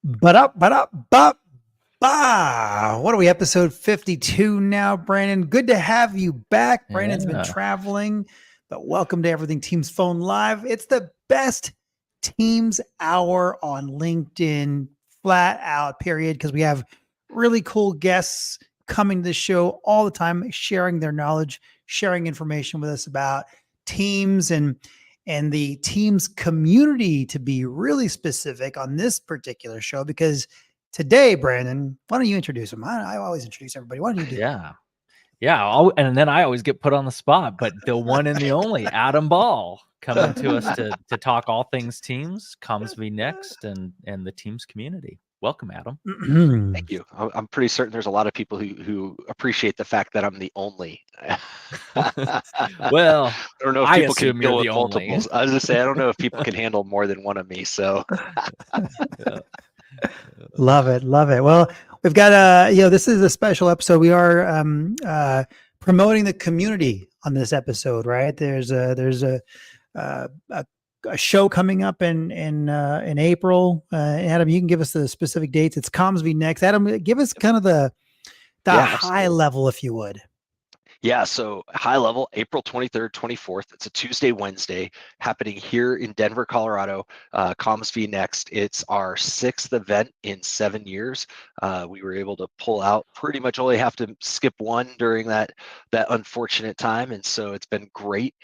But up, bah. What are we, episode 52 now, Brandon? Good to have you back. Brandon's been Yeah. traveling, but welcome to Everything Teams Phone Live. It's the best Teams hour on LinkedIn, flat out, period, because we have really cool guests coming to the show all the time, sharing their knowledge, sharing information with us about Teams and the Teams community, to be really specific on this particular show, because today, Brandon, why don't you introduce him? I always introduce everybody. Why don't you do that? Yeah. And then I always get put on the spot, but the one and the only Adam Ball coming to us to talk all things Teams, CommsVNext, and the Teams community. Welcome, Adam. Thank you. I'm pretty certain there's a lot of people who appreciate the fact that I'm the only. Well, I don't know if I people can assume deal you're with the only. multiples. I was just saying, I don't know if people can handle more than one of me. So Love it. Well, we've got this is a special episode. We are promoting the community on this episode, right? There's a show coming up in April. Adam, you can give us the specific dates. It's CommsVNext. Adam, give us kind of the high level, if you would. Yeah, so high level, April 23rd, 24th. It's a Tuesday, Wednesday, happening here in Denver, Colorado. CommsVNext. It's our 6th event in 7 years. We were able to pull out, pretty much only have to skip one during that unfortunate time, and so it's been great.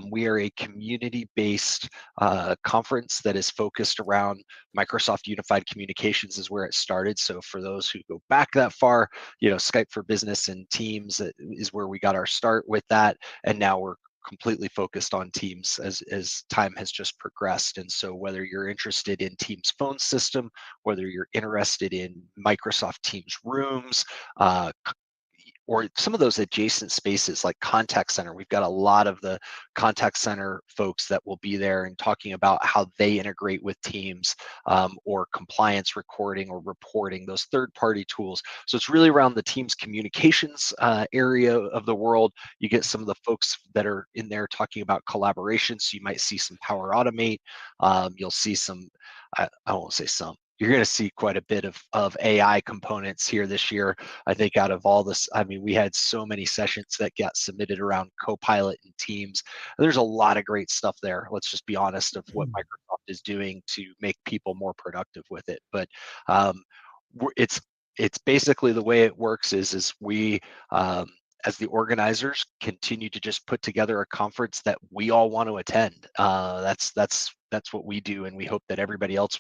We are a community-based conference that is focused around Microsoft Unified Communications is where it started. So for those who go back that far, Skype for Business and Teams is where we got our start with that, and now we're completely focused on Teams as time has just progressed. And so whether you're interested in Teams phone system, whether you're interested in Microsoft Teams rooms, or some of those adjacent spaces like contact center. We've got a lot of the contact center folks that will be there and talking about how they integrate with Teams, or compliance recording or reporting, those third-party tools. So it's really around the Teams communications area of the world. You get some of the folks that are in there talking about collaboration. So you might see some Power Automate. You'll see some, I won't say some, you're going to see quite a bit of AI components here this year. I think out of all this, we had so many sessions that got submitted around Copilot and Teams. There's a lot of great stuff there. Let's just be honest of what Microsoft is doing to make people more productive with it. But it's basically the way it works is we, as the organizers, continue to just put together a conference that we all want to attend. That's what we do, and we hope that everybody else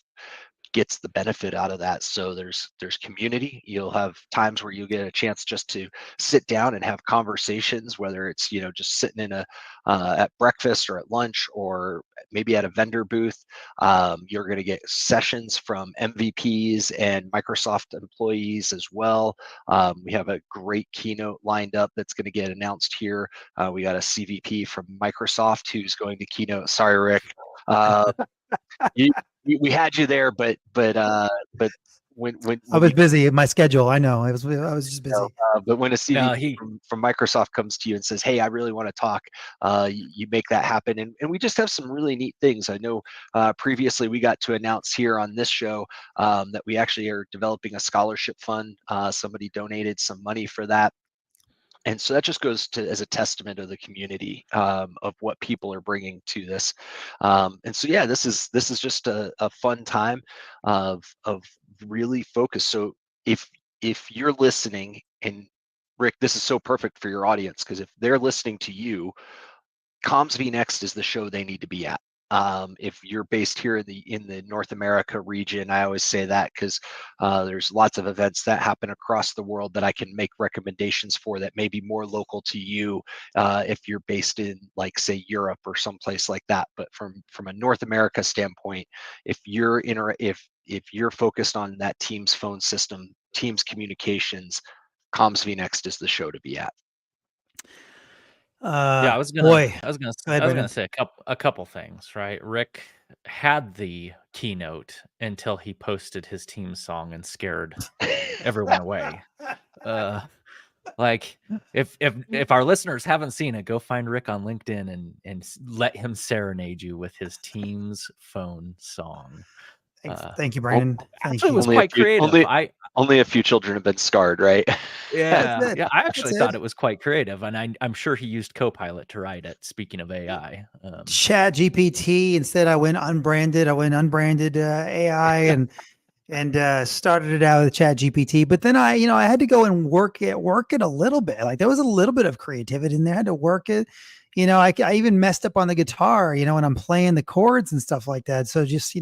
gets the benefit out of that. So there's community. You'll have times where you get a chance just to sit down and have conversations, whether it's just sitting in at breakfast or at lunch or maybe at a vendor booth. You're going to get sessions from MVPs and Microsoft employees as well. We have a great keynote lined up that's going to get announced here. We got a CVP from Microsoft who's going to keynote. Sorry, Rick. We had you there, but when I was busy in my schedule. I know I was just busy. But when a CVP from Microsoft comes to you and says, "Hey, I really want to talk," you make that happen, and we just have some really neat things. I know previously we got to announce here on this show that we actually are developing a scholarship fund. Somebody donated some money for that. And so that just goes to as a testament of the community, of what people are bringing to this. And so yeah, this is just a fun time of really focus. So if you're listening, and Rick, this is so perfect for your audience, because if they're listening to you, CommsVNext is the show they need to be at. If you're based here in the North America region, I always say that because there's lots of events that happen across the world that I can make recommendations for that may be more local to you, if you're based in, like, say, Europe or someplace like that. But from a North America standpoint, if you're if you're focused on that Teams phone system, Teams communications, CommsVNext is the show to be at. I was gonna say a couple things, right? Rick had the keynote until he posted his team song and scared everyone away. Like if our listeners haven't seen it, go find Rick on LinkedIn and let him serenade you with his Teams phone song. Thank you, Brandon. Thank actually, it you. was quite creative. Only a few children have been scarred, right? Yeah, That's it. yeah. I actually That's thought it. it was quite creative, and I'm sure he used Copilot to write it. Speaking of AI, Chat GPT. Instead, I went unbranded. AI and started it out with Chat GPT. But then I had to go and work it a little bit. Like there was a little bit of creativity in there. I had to work it. I even messed up on the guitar. When I'm playing the chords and stuff like that. So just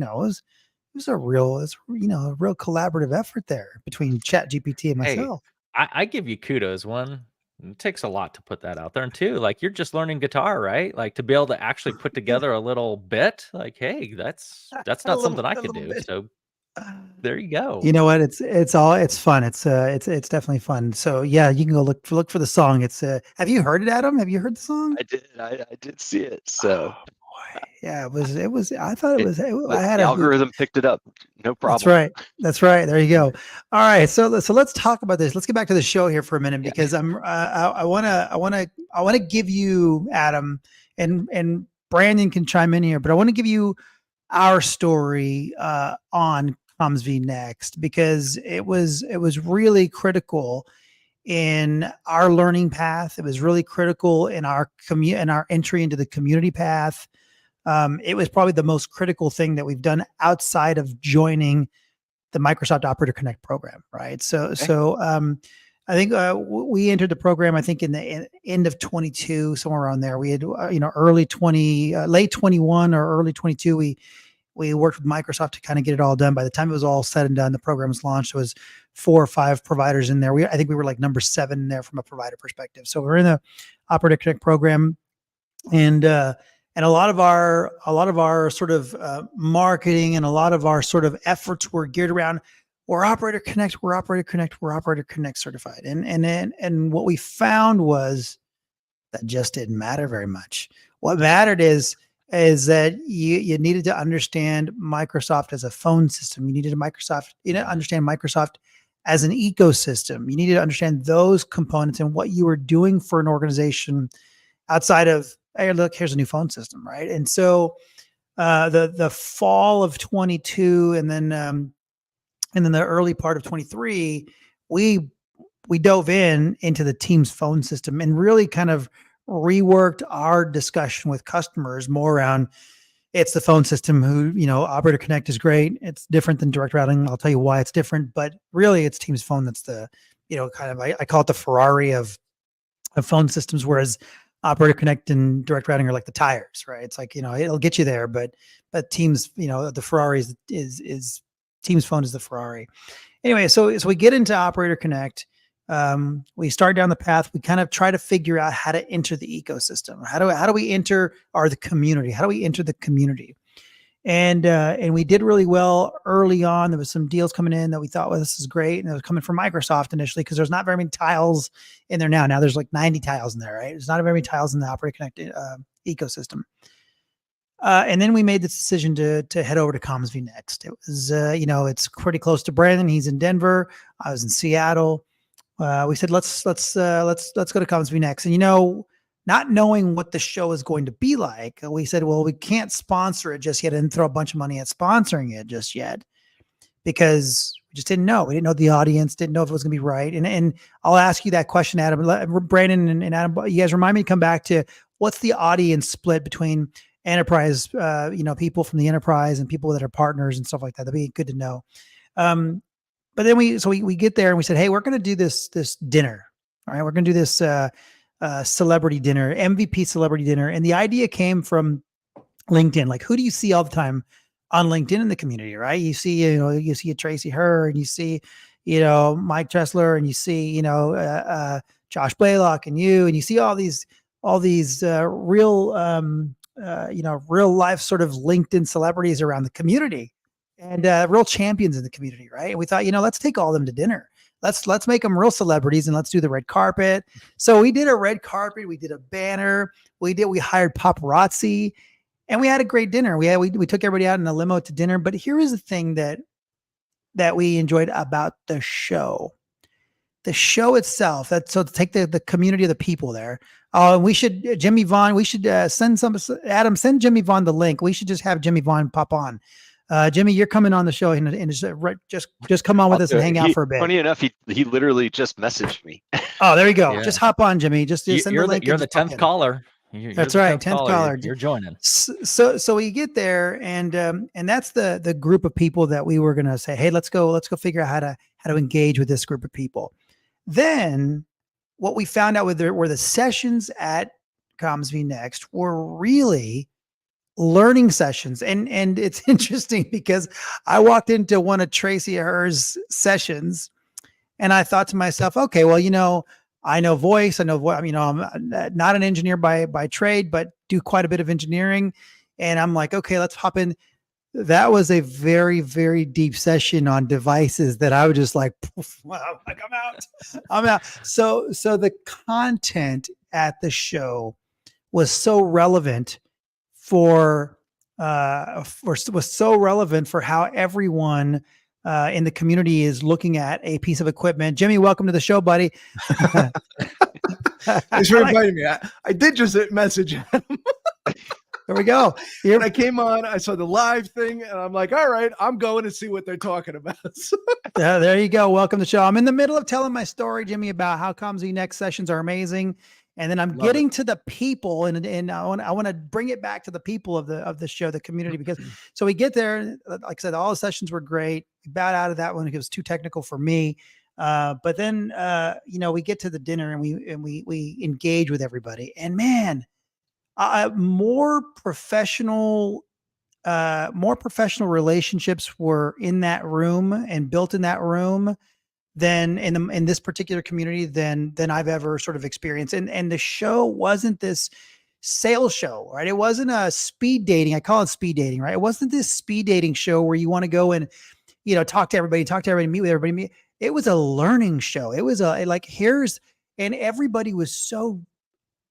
it was a real collaborative effort there between Chat GPT and hey, myself. I give you kudos. One, it takes a lot to put that out there, and two, like you're just learning guitar, right? Like to be able to actually put together a little bit. Like, hey, that's not something I A could little do. bit. So there you go. You know what? It's fun. It's definitely fun. So yeah, you can go look for the song. Have you heard it, Adam? Have you heard the song? I did see it. Oh, So boy. Yeah, it was I thought it was I had the a hoot. algorithm picked it up. No That's problem. right. That's right. There you go. All right. So let's talk about this. Let's get back to the show here for a minute because I want to give you, Adam, and Brandon can chime in here, but I want to give you our story on CommsVNext because it was really critical in our learning path. It was really critical in our entry into the community path. It was probably the most critical thing that we've done outside of joining the Microsoft Operator Connect program, right? I think we entered the program. I think in the end of 22, somewhere around there. We had early 20, late 21 or early 22. We worked with Microsoft to kind of get it all done. By the time it was all said and done, the program was launched. There was 4 or 5 providers in there. I think we were like number 7 there from a provider perspective. So we're in the Operator Connect program, and a lot of our sort of marketing and a lot of our sort of efforts were geared around we're Operator Connect certified. And what we found was that just didn't matter very much. What mattered is that you needed to understand Microsoft as a phone system. You needed to understand Microsoft as an ecosystem. You needed to understand those components and what you were doing for an organization outside of, hey, look, here's a new phone system, right? And so the fall of 22 and then the early part of 23, we dove into the Teams phone system and really kind of reworked our discussion with customers more around it's the phone system Operator Connect is great. It's different than direct routing. I'll tell you why it's different, but really it's Teams phone that's the, kind of, I call it the Ferrari of phone systems, whereas Operator Connect and direct routing are like the tires, right? It's like, it'll get you there, but Teams, the Ferrari is Teams phone is the Ferrari. Anyway, so we get into Operator Connect. We start down the path. We kind of try to figure out how to enter the ecosystem. How do we enter the community? How do we enter the community? And we did really well early on. There was some deals coming in that we thought, well, this is great. And it was coming from Microsoft initially because there's not very many tiles in there now. Now there's like 90 tiles in there, right? There's not very many tiles in the Operator Connect ecosystem. And then we made the decision to head over to CommsVNext. It was, it's pretty close to Brandon. He's in Denver. I was in Seattle. We said, let's go to CommsVNext. And, not knowing what the show is going to be like, we said, well, we can't sponsor it just yet and throw a bunch of money at sponsoring it just yet because we just didn't know. We didn't know the audience, didn't know if it was going to be right. And I'll ask you that question, Adam. Brandon and Adam, you guys remind me to come back to what's the audience split between enterprise, people from the enterprise and people that are partners and stuff like that. That'd be good to know. But then we get there and we said, hey, we're going to do this dinner. All right, we're going to do this celebrity dinner, MVP celebrity dinner. And the idea came from LinkedIn. Like, who do you see all the time on LinkedIn in the community, right? You see a Tracy Herr, and you see, Mike Tressler, and you see, Josh Blaylock and you see all these real life sort of LinkedIn celebrities around the community and real champions in the community, right? And we thought, let's take all of them to dinner. Let's make them real celebrities and let's do the red carpet. So we did a red carpet. We did a banner. We hired paparazzi, and we had a great dinner. We took everybody out in a limo to dinner. But here is the thing that we enjoyed about the show. The show itself. So to take the community of the people there. We should Jimmy Vaughn. We should send Adam. Send Jimmy Vaughn the link. We should just have Jimmy Vaughn pop on. Jimmy, you're coming on the show and just come on with us and hang out for a bit. Funny enough, he literally just messaged me. Oh, there you go. Yeah. Just hop on, Jimmy. Just send the link. You're the 10th caller. That's right, 10th caller. You're joining. So we get there, and that's the group of people that we were gonna say, hey, let's go figure out how to engage with this group of people. Then what we found out were the sessions at CommsVNext were really learning sessions, and it's interesting because I walked into one of Tracy Herr's sessions, and I thought to myself, okay, well, I know voice, I know what, I'm not an engineer by trade, but do quite a bit of engineering, and I'm like, okay, let's hop in. That was a very, very deep session on devices that I was just like, wow, like I'm out. So the content at the show was so relevant was so relevant for how everyone in the community is looking at a piece of equipment. Jimmy, welcome to the show, buddy. Thanks for inviting me. I did just message him. There we go. When I came on, I saw the live thing, and I'm like, all right, I'm going to see what they're talking about. There you go. Welcome to the show. I'm in the middle of telling my story, Jimmy, about how CommsVNext sessions are amazing. And then I'm getting to the people, and I want to bring it back to the people of the show, the community, because so we get there. Like I said, all the sessions were great. We bowed out of that one because it was too technical for me. But then we get to the dinner and we engage with everybody. And man, more professional relationships were in that room and built in that room than in this particular community than I've ever sort of experienced. And the show wasn't this sales show, right? It wasn't a speed dating. I call it speed dating, right? It wasn't this speed dating show where you want to go and, talk to everybody, meet with everybody. It was a learning show. It was and everybody was so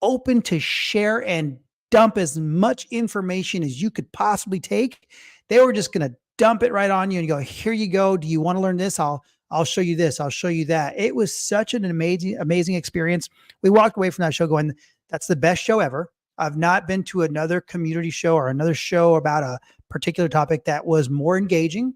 open to share and dump as much information as you could possibly take. They were just going to dump it right on you and go, here you go. Do you want to learn this? I'll show you this. I'll show you that. It was such an amazing experience. We walked away from that show going, that's the best show ever. I've not been to another community show or another show about a particular topic that was more engaging,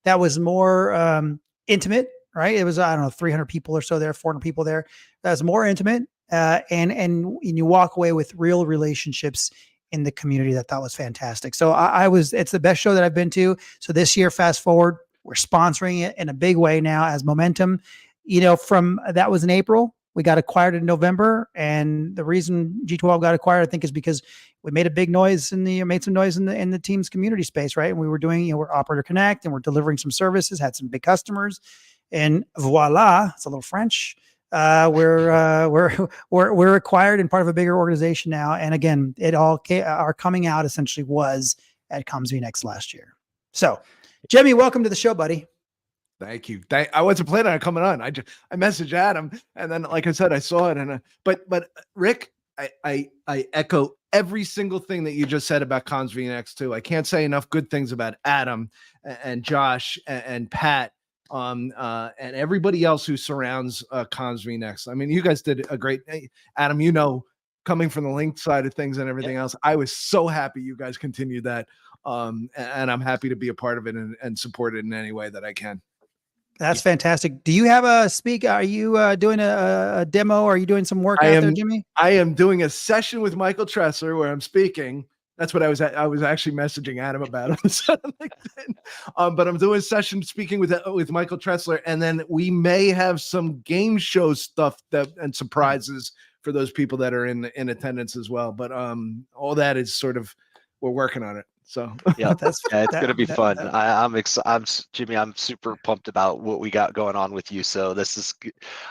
that was more intimate, right? It was, 300 people or so there, 400 people there. That was more intimate. And you walk away with real relationships in the community. That was fantastic. So it's the best show that I've been to. So this year, fast forward, we're sponsoring it in a big way now as Momentum. That was in April. We got acquired in November, and the reason G12 got acquired, I think, is because we made a big noise in the Teams community space, right? And we were doing, we're Operator Connect, and we're delivering some services, had some big customers, and voila, it's a little French. We're acquired and part of a bigger organization now. And again, our coming out essentially was at CommsVNext last year. So, Jimmy, welcome to the show, buddy. Thank you. I wasn't planning on coming on. I messaged Adam, and then, like I said, I saw it. And but Rick, I echo every single thing that you just said about CommsVNext too. I can't say enough good things about Adam and Josh and Pat. And everybody else who surrounds CommsVNext. I mean, you guys did a great, Adam, coming from the link side of things and everything else. I was so happy you guys continued that. And I'm happy to be a part of it and support it in any way that I can. That's fantastic. Do you have a speak? Are you doing a demo? Or are you doing some work out there, Jimmy? I am doing a session with Michael Tressler where I'm speaking. That's what I was actually messaging Adam about on LinkedIn. But I'm doing a session speaking with Michael Tressler, and then we may have some game show stuff and surprises for those people that are in attendance as well. But all that is we're working on it. So yeah, it's going to be fun. I'm Jimmy. I'm super pumped about what we got going on with you. So this is,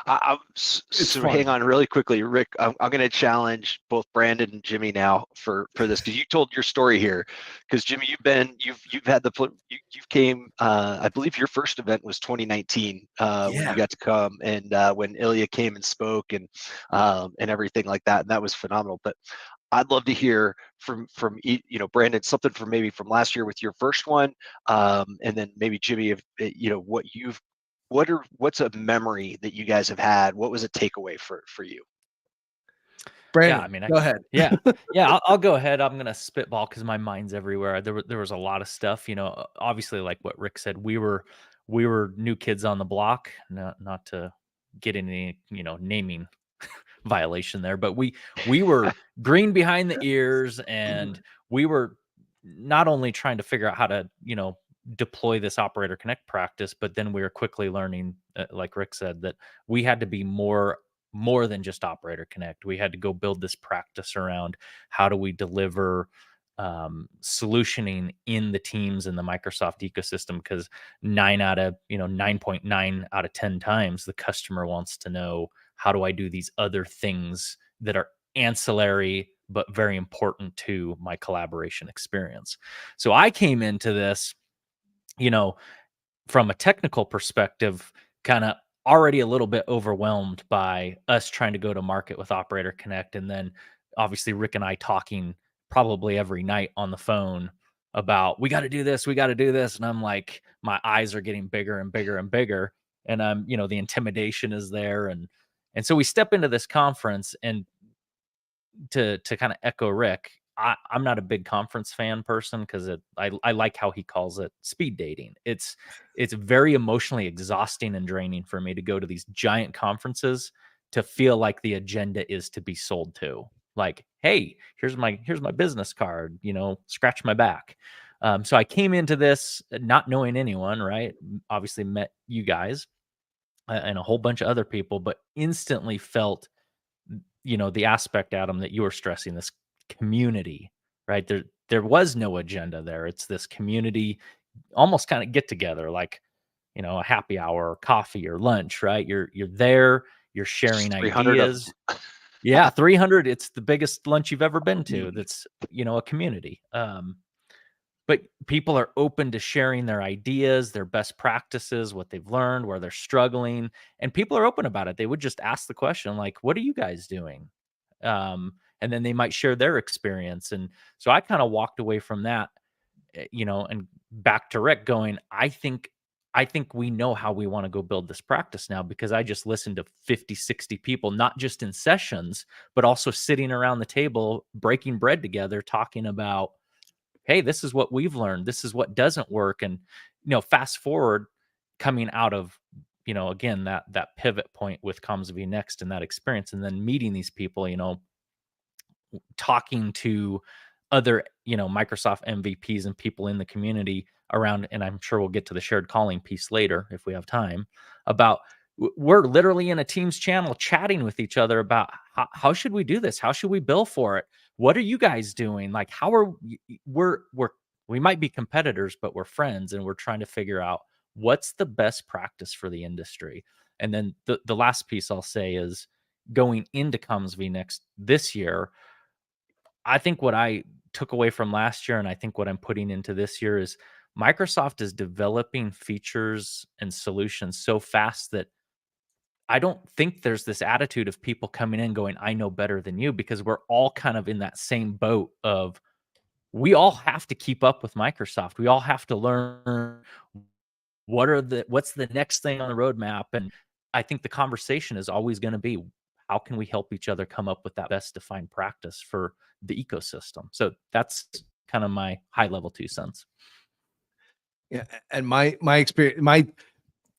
hang on really quickly, Rick. I'm going to challenge both Brandon and Jimmy now for this, because you told your story here. Because Jimmy, you've had you came. I believe your first event was 2019 when you got to come, and when Ilya came and spoke and everything like that, and that was phenomenal. But I'd love to hear from Brandon, something from last year with your first one, and then maybe Jimmy, what's a memory that you guys have had? What was a takeaway for you? Brandon, I mean, go ahead. yeah, I'll go ahead. I'm gonna spitball because my mind's everywhere. There was a lot of stuff, obviously, like what Rick said. We were new kids on the block. Not to get any naming violation there, but we were green behind the ears, and we were not only trying to figure out how to deploy this operator connect practice, but then we were quickly learning, like Rick said, that we had to be more than just operator connect. We had to go build this practice around how do we deliver solutioning in the Teams and the Microsoft ecosystem, because 9.9 out of 10 times the customer wants to know, how do I do these other things that are ancillary but very important to my collaboration experience? So I came into this, from a technical perspective, kind of already a little bit overwhelmed by us trying to go to market with Operator Connect. And then obviously Rick and I talking probably every night on the phone about, we got to do this, we got to do this. And I'm like, my eyes are getting bigger and bigger and bigger. And I'm, the intimidation is there. And so we step into this conference, and to kind of echo Rick, I'm not a big conference fan person, because I like how he calls it speed dating. It's very emotionally exhausting and draining for me to go to these giant conferences to feel like the agenda is to be sold to. Like, hey, here's my business card, scratch my back. So I came into this not knowing anyone, right? Obviously met you guys and a whole bunch of other people, but instantly felt the aspect, Adam, that you were stressing, this community, right? There was no agenda there. It's this community, almost kind of get together, like, a happy hour, coffee or lunch, right? You're there, you're sharing 300 ideas. Yeah, 300. It's the biggest lunch you've ever been to. That's, a community. But people are open to sharing their ideas, their best practices, what they've learned, where they're struggling, and people are open about it. They would just ask the question, like, what are you guys doing? And then they might share their experience. And so I kind of walked away from that, and back to Rick going, I think we know how we want to go build this practice now, because I just listened to 50, 60 people, not just in sessions, but also sitting around the table, breaking bread together, talking about, hey, this is what we've learned. This is what doesn't work. And, fast forward, coming out of, again, that pivot point with CommsVNext and that experience, and then meeting these people, talking to other, Microsoft MVPs and people in the community around, and I'm sure we'll get to the shared calling piece later if we have time, about we're literally in a Teams channel chatting with each other about how should we do this? How should we bill for it? What are you guys doing? Like, how are we might be competitors, but we're friends, and we're trying to figure out what's the best practice for the industry. And then the last piece I'll say is, going into CommsVNext this year, I think what I took away from last year, and I think what I'm putting into this year, is Microsoft is developing features and solutions so fast that I don't think there's this attitude of people coming in going, I know better than you, because we're all kind of in that same boat of, we all have to keep up with Microsoft. We all have to learn what's the next thing on the roadmap. And I think the conversation is always going to be, how can we help each other come up with that best defined practice for the ecosystem? So that's kind of my high level 2 cents. Yeah. And my experience, my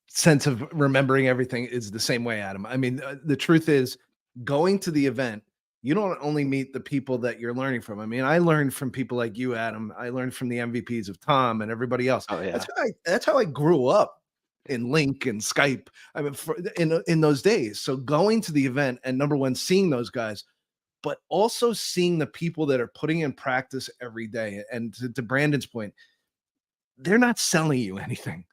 sense of remembering everything is the same way, Adam. I mean, the truth is, going to the event, you don't only meet the people that you're learning from. I mean, I learned from people like you, Adam. I learned from the MVPs of Tom and everybody else. Oh, yeah. That's how I grew up in Link and Skype. I mean, in those days. So going to the event, and number one, seeing those guys, but also seeing the people that are putting in practice every day. And to Brandon's point, they're not selling you anything.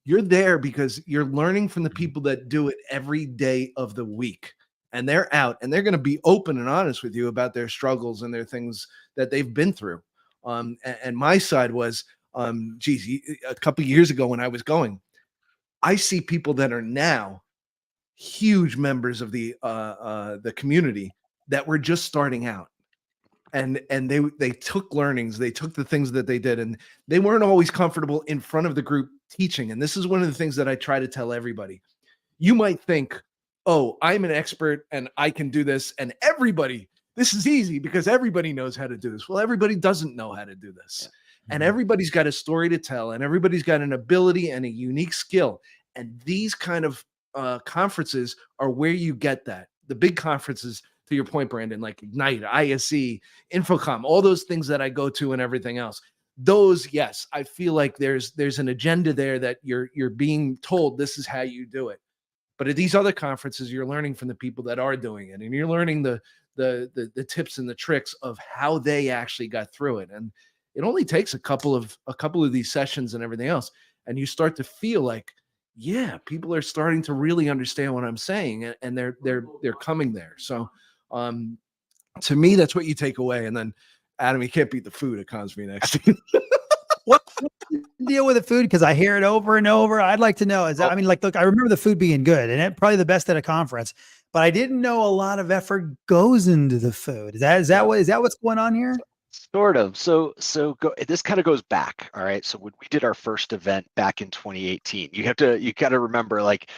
You're there because you're learning from the people that do it every day of the week. And they're out, and they're going to be open and honest with you about their struggles and their things that they've been through. And my side was, a couple of years ago when I was going, I see people that are now huge members of the community that were just starting out. And they took learnings, they took the things that they did, and they weren't always comfortable in front of the group teaching. And this is one of the things that I try to tell everybody. You might think, oh, I'm an expert and I can do this, and everybody, this is easy because everybody knows how to do this. Well, everybody doesn't know how to do this. And everybody's got a story to tell, and everybody's got an ability and a unique skill. And these kind of conferences are where you get that. The big conferences, to your point, Brandon, like Ignite, ISE, Infocom, all those things that I go to and everything else. Those, yes, I feel like there's an agenda there that you're being told this is how you do it. But at these other conferences, you're learning from the people that are doing it, and you're learning the tips and the tricks of how they actually got through it. And it only takes a couple of these sessions and everything else, and you start to feel like, yeah, people are starting to really understand what I'm saying, and they're coming there. So, to me, that's what you take away. And then, Adam, you can't beat the food at CommsVNext. What's the deal with the food? Because I hear it over and over. I'd like to know. Is that, I mean, like, look, I remember the food being good and probably the best at a conference, but I didn't know a lot of effort goes into the food. Is that what's going on here? Sort of. This kind of goes back. All right. So when we did our first event back in 2018, you got to remember, like,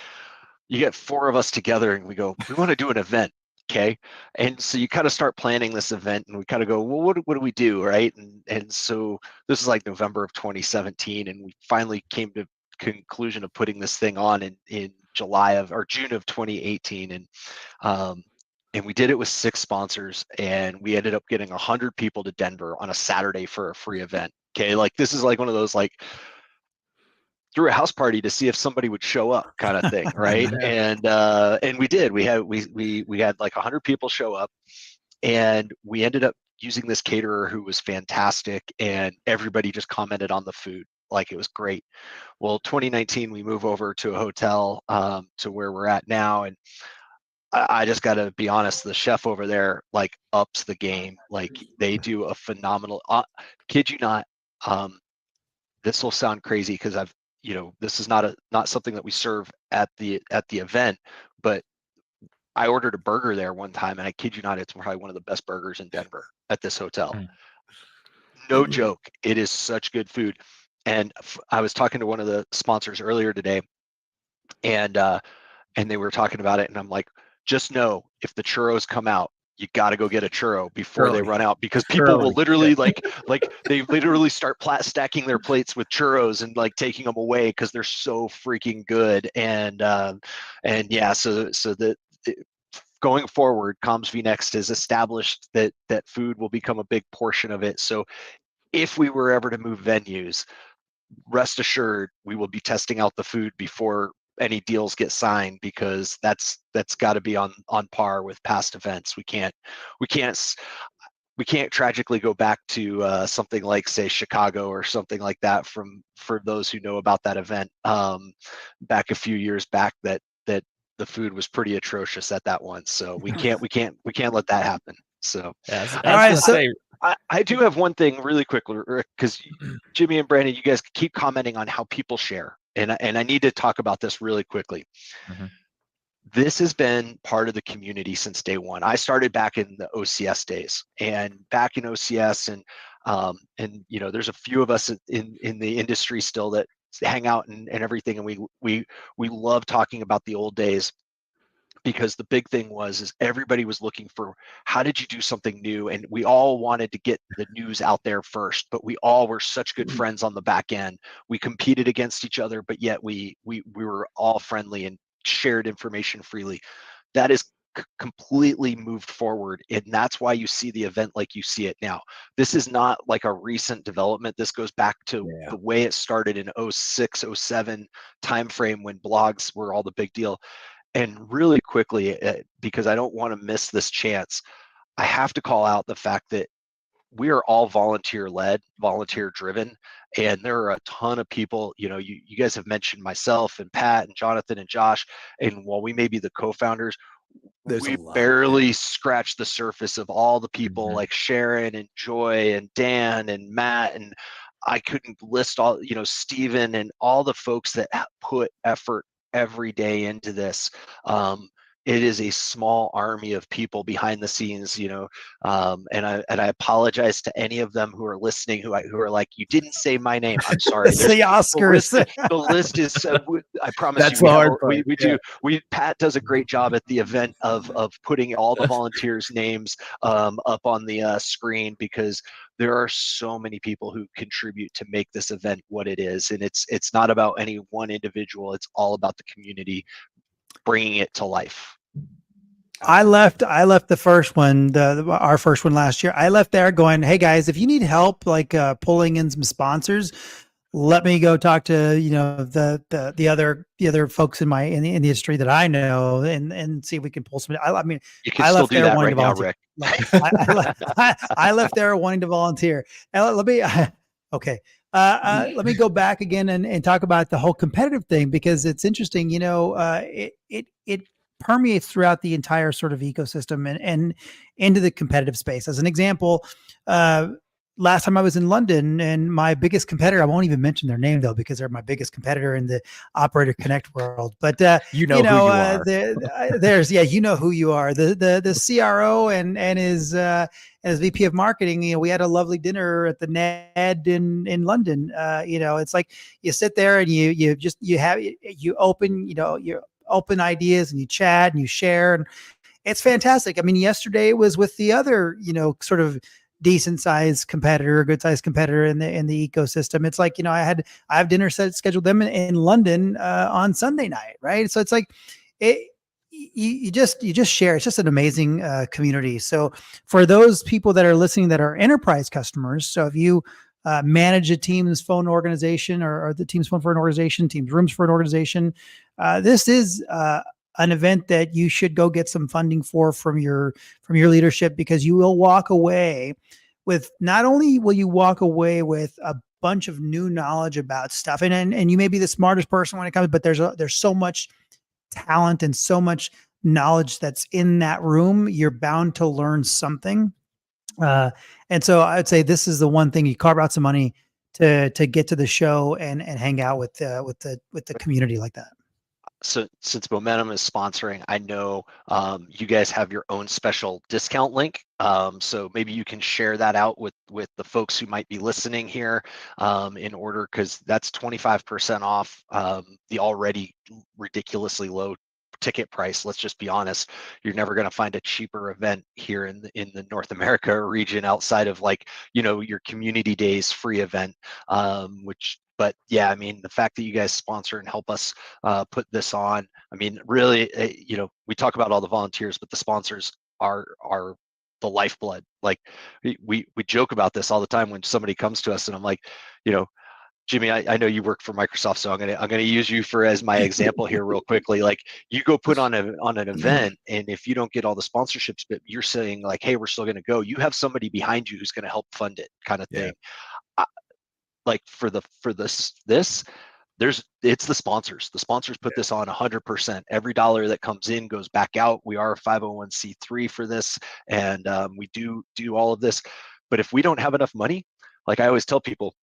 you get 4 of us together and we go, we want to do an event. Okay. And so you kind of start planning this event, and we kind of go, well, what do we do? Right. And so this is like November of 2017. And we finally came to conclusion of putting this thing on in June of 2018. And we did it with 6 sponsors, and we ended up getting 100 people to Denver on a Saturday for a free event. Okay. Like, this is like one of those, like, threw a house party to see if somebody would show up kind of thing, right? And we did. We had like 100 people show up, and we ended up using this caterer who was fantastic, and everybody just commented on the food, like it was great. Well, 2019 we move over to a hotel to where we're at now, and I just got to be honest, the chef over there, like, ups the game. Like, they do a phenomenal, kid you not, this will sound crazy because this is not something that we serve at the event, but I ordered a burger there one time, and I kid you not, it's probably one of the best burgers in Denver at this hotel. No joke. It is such good food. And I was talking to one of the sponsors earlier today, and they were talking about it, and I'm like, just know, if the churros come out, you got to go get a churro before they run out, because people will literally like they literally start stacking their plates with churros and, like, taking them away because they're so freaking good. And yeah, so that going forward, CommsVNext has established that food will become a big portion of it. So if we were ever to move venues, rest assured we will be testing out the food before any deals get signed, because that's got to be on par with past events. We can't tragically go back to something like, say, Chicago or something like that, for those who know about that event back a few years back, that the food was pretty atrocious at that one. So we can't let that happen. So I do have one thing really quick, because Jimmy and Brandon, you guys keep commenting on how people share, and I need to talk about this really quickly. This has been part of the community since day one. I started back in the OCS days, and back in OCS, and there's a few of us in the industry still that hang out and everything, and we love talking about the old days, because the big thing is everybody was looking for, how did you do something new? And we all wanted to get the news out there first, but we all were such good friends on the back end. We competed against each other, but yet we were all friendly and shared information freely. That is completely moved forward, and that's why you see the event like you see it now. This is not like a recent development. This goes back to the way it started in 06, 07 timeframe, when blogs were all the big deal. And really quickly, because I don't want to miss this chance, I have to call out the fact that we are all volunteer-led, volunteer-driven, and there are a ton of people. You guys have mentioned myself and Pat and Jonathan and Josh, and while we may be the co-founders, we barely scratched the surface of all the people like Sharon and Joy and Dan and Matt, and I couldn't list all, Steven, and all the folks that put effort every day into this. it is a small army of people behind the scenes, and I apologize to any of them who are listening who are like, you didn't say my name. I'm sorry. It's the Oscars. The list is. I promise That's you, the hard part. we do. Pat does a great job at the event of putting all the volunteers' names up on the screen, because there are so many people who contribute to make this event what it is, and it's not about any one individual. It's all about the community bringing it to life. I left the first one, our first one last year. I left there going, hey guys, if you need help, like pulling in some sponsors, let me go talk to, the other folks in the industry that I know, and see if we can pull some. I mean, You can I still left do there that wanting right to now, volunteer. Rick. I left there wanting to volunteer. And let me, okay. Let me go back again and talk about the whole competitive thing, because it's interesting. It permeates throughout the entire sort of ecosystem and into the competitive space. As an example, last time I was in London, and my biggest competitor, I won't even mention their name though, because they're my biggest competitor in the Operator Connect world. But who you are. There's you know who you are. The CRO and his VP of marketing. We had a lovely dinner at the Ned in London. It's like you sit there and you open ideas and you chat and you share, and it's fantastic. I mean, yesterday it was with the other, sort of decent sized competitor, good sized competitor in the ecosystem. It's like, I have dinner scheduled them in London on Sunday night. Right. So it's like, you just share. It's just an amazing community. So for those people that are listening that are enterprise customers, so if you manage a Teams phone organization, or the Teams phone for an organization, Teams rooms for an organization, this is an event that you should go get some funding from your leadership, because you will walk away with, not only will you walk away with a bunch of new knowledge about stuff, and you may be the smartest person when it comes, but there's so much talent and so much knowledge that's in that room. You're bound to learn something. And so I'd say this is the one thing: you carve out some money to get to the show and hang out with the community like that. So since Momentum is sponsoring, I know you guys have your own special discount link. So maybe you can share that out with the folks who might be listening here, in order, because that's 25% off the already ridiculously low ticket price. Let's just be honest, you're never going to find a cheaper event here in the North America region outside of your community days free event, but yeah, I mean, the fact that you guys sponsor and help us put this on, I mean, really, we talk about all the volunteers, but the sponsors are the lifeblood. Like we joke about this all the time when somebody comes to us, and I'm like, Jimmy, I know you work for Microsoft, so I'm gonna use you as my example here real quickly. Like, you go put on an event, and if you don't get all the sponsorships, but you're saying like, hey, we're still gonna go, you have somebody behind you who's gonna help fund it, kind of thing. Like for this, it's the sponsors. The sponsors put this on 100%. Every dollar that comes in goes back out. We are a 501c3 for this, and we do all of this. But if we don't have enough money, like I always tell people,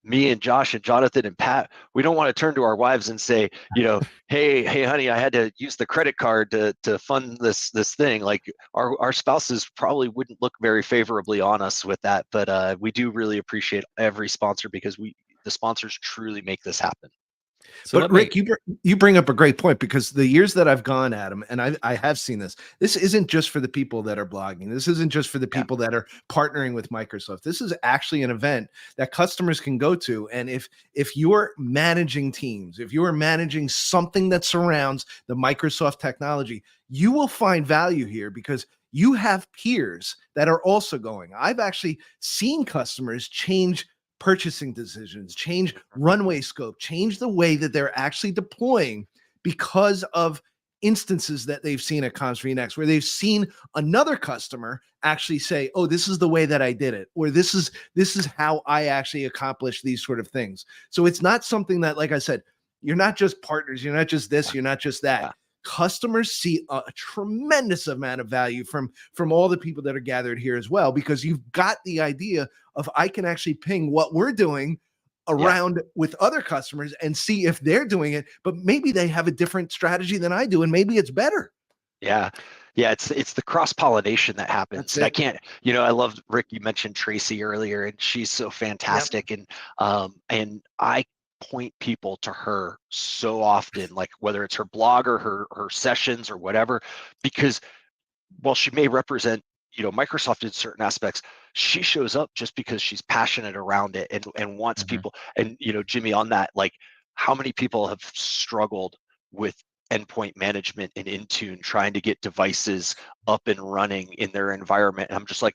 me and Josh and Jonathan and Pat, we don't want to turn to our wives and say, hey, honey, I had to use the credit card to fund this thing. Like our spouses probably wouldn't look very favorably on us with that, but we do really appreciate every sponsor, because the sponsors truly make this happen. So but Rick, you bring up a great point, because the years that I've gone, Adam, and I have seen this isn't just for the people that are blogging. This isn't just for the people that are partnering with Microsoft. This is actually an event that customers can go to. And if you're managing Teams, if you are managing something that surrounds the Microsoft technology, you will find value here, because you have peers that are also going. I've actually seen customers change purchasing decisions, change runway scope, change the way that they're actually deploying, because of instances that they've seen at CommsVNext, where they've seen another customer actually say, oh, this is the way that I did it, or this is how I actually accomplish these sort of things. So it's not something that, like I said, you're not just partners, you're not just this, you're not just that. Yeah. Customers see a tremendous amount of value from all the people that are gathered here as well, because you've got the idea of, I can actually ping what we're doing around with other customers and see if they're doing it, but maybe they have a different strategy than I do, and maybe it's better. Yeah. Yeah, it's the cross pollination that happens. And I can't, I loved, Rick, you mentioned Tracy earlier, and she's so fantastic. And I point people to her so often, like whether it's her blog or her sessions or whatever, because while she may represent, Microsoft in certain aspects, she shows up just because she's passionate around it and wants people. And Jimmy, on that, like, how many people have struggled with endpoint management in Intune, trying to get devices up and running in their environment? And I'm just like,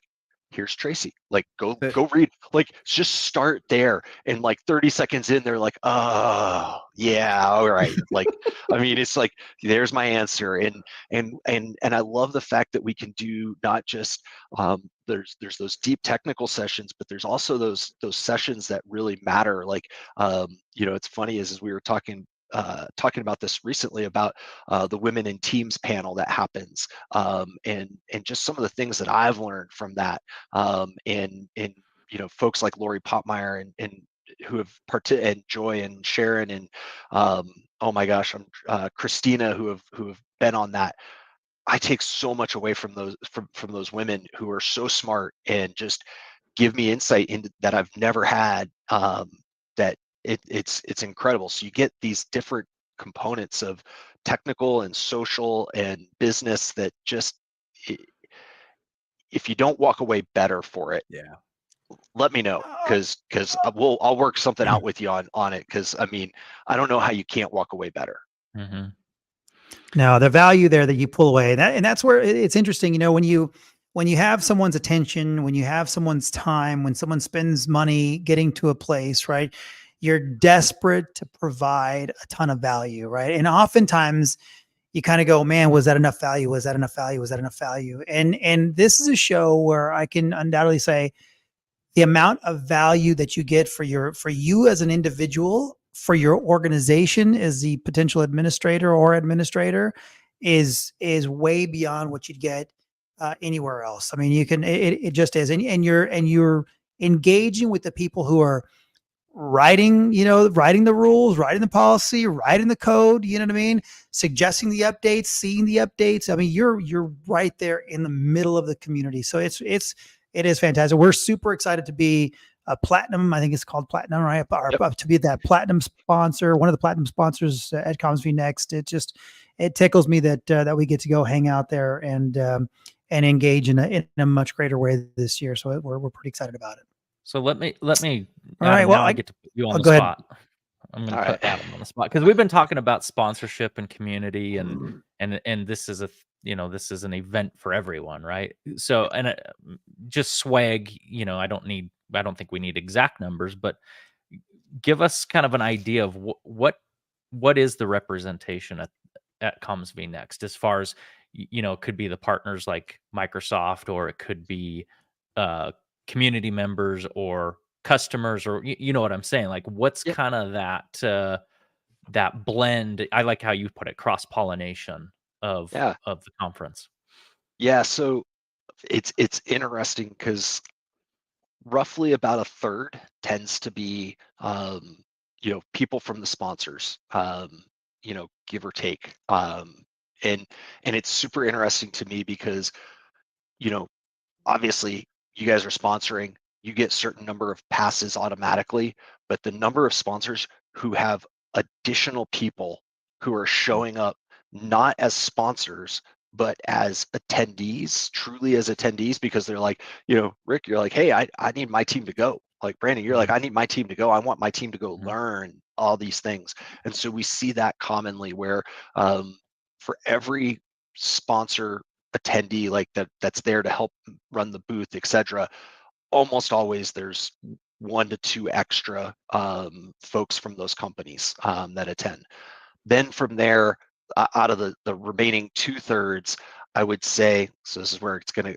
here's Tracy, like, go read, like, just start there. And like 30 seconds in, they're like, oh yeah, all right. Like, I mean, it's like, there's my answer. And I love the fact that we can do not just there's those deep technical sessions, but there's also those sessions that really matter. Like, it's funny as we were talking about this recently about the Women in Teams panel that happens, and just some of the things that I've learned from that, and folks like Lori Popmeyer and who have and Joy and Sharon and oh my gosh, Christina, who have been on that. I take so much away from those from those women who are so smart and just give me insight into that I've never had. That it's incredible. So you get these different components of technical and social and business that just, if you don't walk away better for it, let me know, because I'll work something out with you on it, because I mean, I don't know how you can't walk away better. No, the value there that you pull away, and that's where it's interesting. When you have someone's attention, when you have someone's time, when someone spends money getting to a place, right? You're desperate to provide a ton of value, right? And oftentimes you kind of go, man, was that enough value? Was that enough value? Was that enough value? And this is a show where I can undoubtedly say the amount of value that you get for you as an individual, for your organization as the potential administrator or administrator, is way beyond what you'd get anywhere else. I mean, it just is. And you're engaging with the people who are writing the rules, writing the policy, writing the code, you know what I mean? Suggesting the updates, seeing the updates. I mean, you're right there in the middle of the community. So it is fantastic. We're super excited to be a platinum. I think it's called platinum, right? To be that platinum sponsor, one of the platinum sponsors at CommsVNext. It tickles me that we get to go hang out there and engage in a much greater way this year. So we're pretty excited about it. So let me. All right. Well, I get to put you on the go spot. ahead. I'm going to put Adam on the spot, because we've been talking about sponsorship and community, and this is this is an event for everyone, right? So, and just swag, I don't think we need exact numbers, but give us kind of an idea of what is the representation at CommsVNext, as far as, it could be the partners like Microsoft, or it could be community members or customers, or you know what I'm saying? Like, what's kind of that blend? I like how you put it, cross-pollination of the conference. Yeah, so it's interesting, because roughly about a third tends to be people from the sponsors, give or take, and it's super interesting to me, because obviously you guys are sponsoring, you get certain number of passes automatically, but the number of sponsors who have additional people who are showing up not as sponsors but as attendees, truly as attendees, because they're like, Rick, you're like, hey, I need my team to go. Like, Brandon, you're like, I need my team to go. I want my team to go learn all these things. And so we see that commonly, where for every sponsor attendee like that's there to help run the booth, etc., almost always there's 1 to 2 extra folks from those companies that attend. Then from there, out of the remaining 2/3, I would say, so this is where it's gonna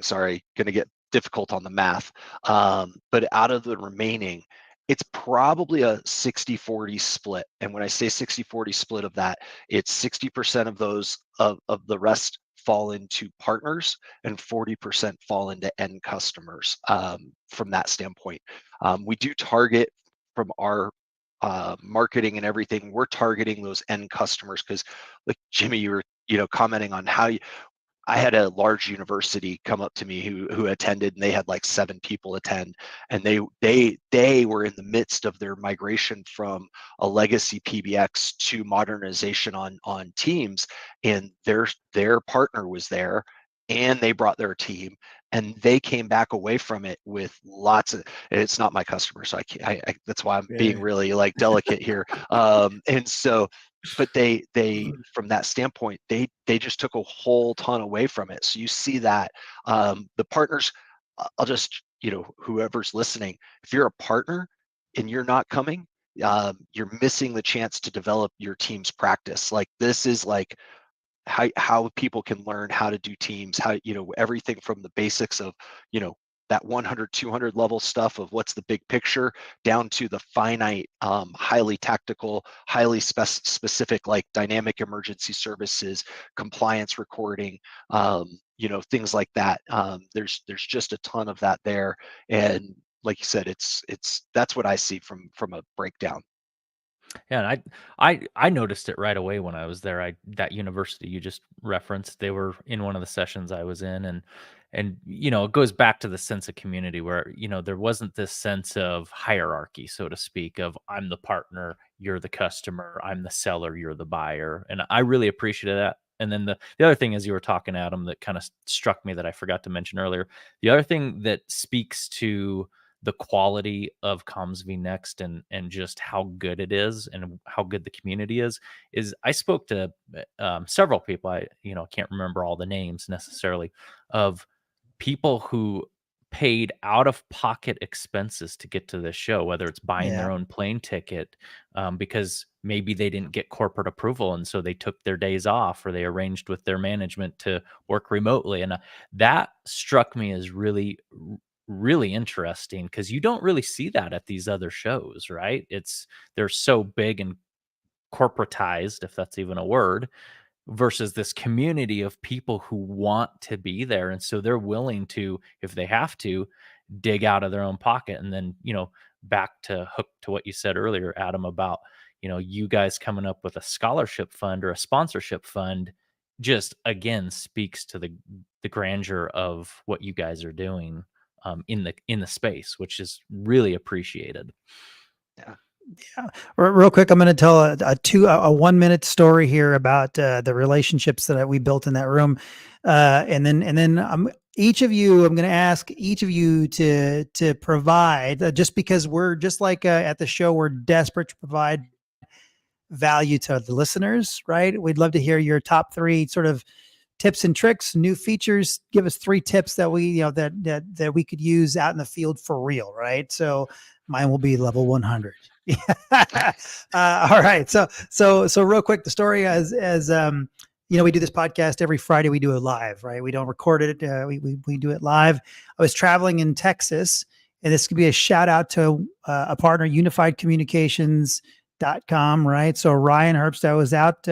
get difficult on the math, but out of the remaining, it's probably a 60-40 split. And when I say 60-40 split of that, it's 60% of those of the rest fall into partners, and 40% fall into end customers. From that standpoint, we do target from our marketing and everything, we're targeting those end customers. Because like Jimmy, you were commenting on how I had a large university come up to me who attended, and they had like 7 people attend, and they were in the midst of their migration from a legacy PBX to modernization on Teams, and their partner was there, and they brought their team, and they came back away from it with lots of. And it's not my customer, so I can't. That's why I'm being really like delicate here. And so. But they from that standpoint, they just took a whole ton away from it. So you see that the partners, I'll just, whoever's listening, if you're a partner and you're not coming, you're missing the chance to develop your team's practice. Like this is like how people can learn how to do teams, how, everything from the basics of, that 100, 200 level stuff of what's the big picture down to the finite, highly tactical, highly specific, like dynamic emergency services, compliance recording, things like that. There's just a ton of that there. And like you said, that's what I see from a breakdown. Yeah, and I noticed it right away when I was there. That university you just referenced, they were in one of the sessions I was in, and it goes back to the sense of community where there wasn't this sense of hierarchy, so to speak, of I'm the partner, you're the customer, I'm the seller, you're the buyer, and I really appreciated that. And then the other thing, as you were talking, Adam, that kind of struck me that I forgot to mention earlier, the other thing that speaks to the quality of CommsVNext and just how good it is and how good the community is I spoke to several people. I can't remember all the names necessarily of people who paid out of pocket expenses to get to this show, whether it's buying their own plane ticket because maybe they didn't get corporate approval, and so they took their days off, or they arranged with their management to work remotely. And that struck me as really interesting because you don't really see that at these other shows, right? They're so big and corporatized, if that's even a word, versus this community of people who want to be there. And so they're willing to, if they have to, dig out of their own pocket. And then, back to hook to what you said earlier, Adam, about, you guys coming up with a scholarship fund or a sponsorship fund, just again speaks to the grandeur of what you guys are doing in the space, which is really appreciated. Yeah. Yeah. Real quick, I'm going to tell a 1-minute story here about the relationships that we built in that room, and then I'm going to ask each of you to provide, just because we're just like at the show, we're desperate to provide value to the listeners, right? We'd love to hear your top 3 sort of tips and tricks, new features. Give us 3 tips that we, that we could use out in the field for real, right? So mine will be level 100. All right. So real quick, the story as we do this podcast every Friday. We do it live, right? We don't record it. We do it live. I was traveling in Texas, and this could be a shout out to a partner, unifiedcommunications.com, right? So Ryan Herbst, I was out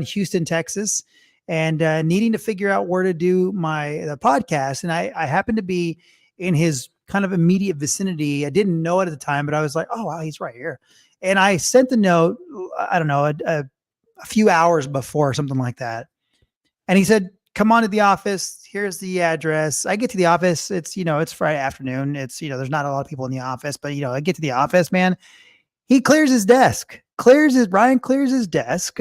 in Houston, Texas, and needing to figure out where to do the podcast. And I happened to be in his kind of immediate vicinity. I didn't know it at the time, but I was like, oh, wow, he's right here. And I sent the note, I don't know, a few hours before, something like that. And he said, come on to the office. Here's the address. I get to the office. It's Friday afternoon. It's, there's not a lot of people in the office, but I get to the office, man. He clears his desk, Ryan clears his desk,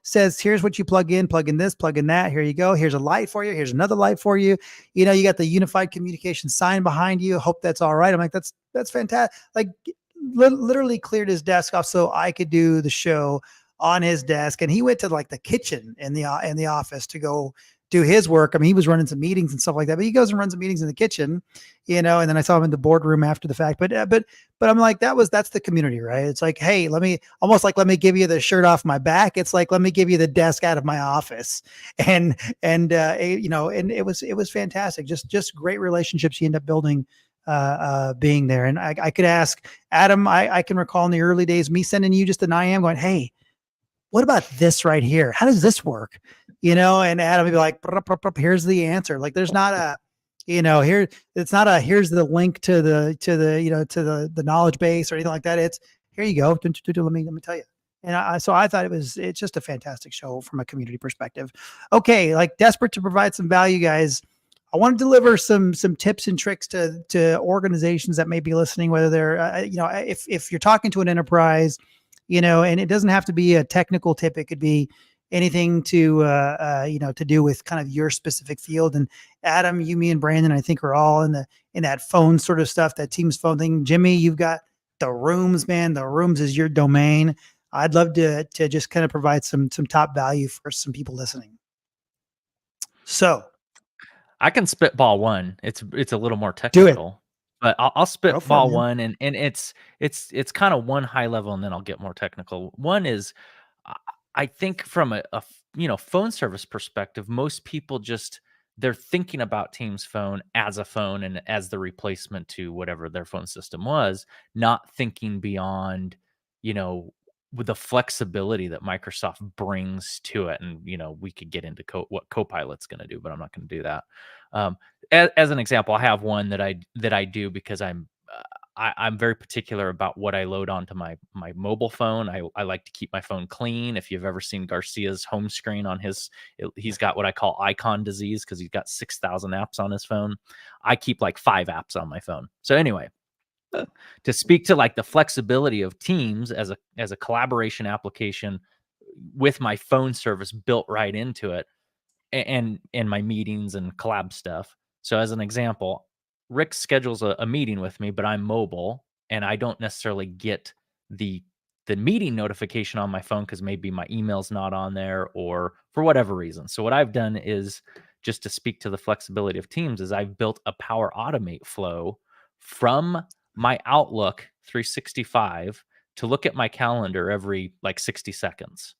says, here's what you plug in this, plug in that. Here you go. Here's a light for you. Here's another light for you. You got the unified communication sign behind you. Hope that's all right. I'm like, that's fantastic. Like literally cleared his desk off so I could do the show on his desk. And he went to like the kitchen in the office to go do his work. I mean, he was running some meetings and stuff like that, but he goes and runs some meetings in the kitchen, and then I saw him in the boardroom after the fact, but I'm like, that's the community, right? It's like, hey, let me give you the shirt off my back. It's like, let me give you the desk out of my office. And it was fantastic. Just great relationships you end up building, being there. And I could ask Adam, I can recall in the early days, me sending you just an IM going, hey, what about this right here? How does this work? And Adam would be like, here's the answer. Like, there's not a, here's the link to the knowledge base or anything like that. here you go. Let me tell you. And so I thought it's just a fantastic show from a community perspective. Okay, like desperate to provide some value, guys. I want to deliver some tips and tricks to organizations that may be listening, whether they're if you're talking to an enterprise, and it doesn't have to be a technical tip. It could be anything to to do with kind of your specific field. And Adam, you, me, and Brandon, I think are all in that phone sort of stuff, that Teams phone thing. Jimmy, you've got the rooms, man. The rooms is your domain. I'd love to just kind of provide some top value for some people listening. So I can spitball one. It's a little more technical, but I'll spitball one, and it's kind of one high level, and then I'll get more technical. One is, I think from a phone service perspective, most people they're thinking about Teams Phone as a phone and as the replacement to whatever their phone system was, not thinking beyond, with the flexibility that Microsoft brings to it. And, we could get into what Copilot's going to do, but I'm not going to do that. As an example, I have one that I do because I'm very particular about what I load onto my mobile phone. I like to keep my phone clean. If you've ever seen Garcia's home screen on he's got what I call icon disease because he's got 6,000 apps on his phone. I keep like 5 apps on my phone. So anyway, to speak to like the flexibility of Teams as a collaboration application with my phone service built right into it, and my meetings and collab stuff. So as an example, Rick schedules a meeting with me, but I'm mobile and I don't necessarily get the meeting notification on my phone because maybe my email's not on there or for whatever reason. So what I've done is, just to speak to the flexibility of Teams, is I've built a Power Automate flow from my Outlook 365 to look at my calendar every like 60 seconds.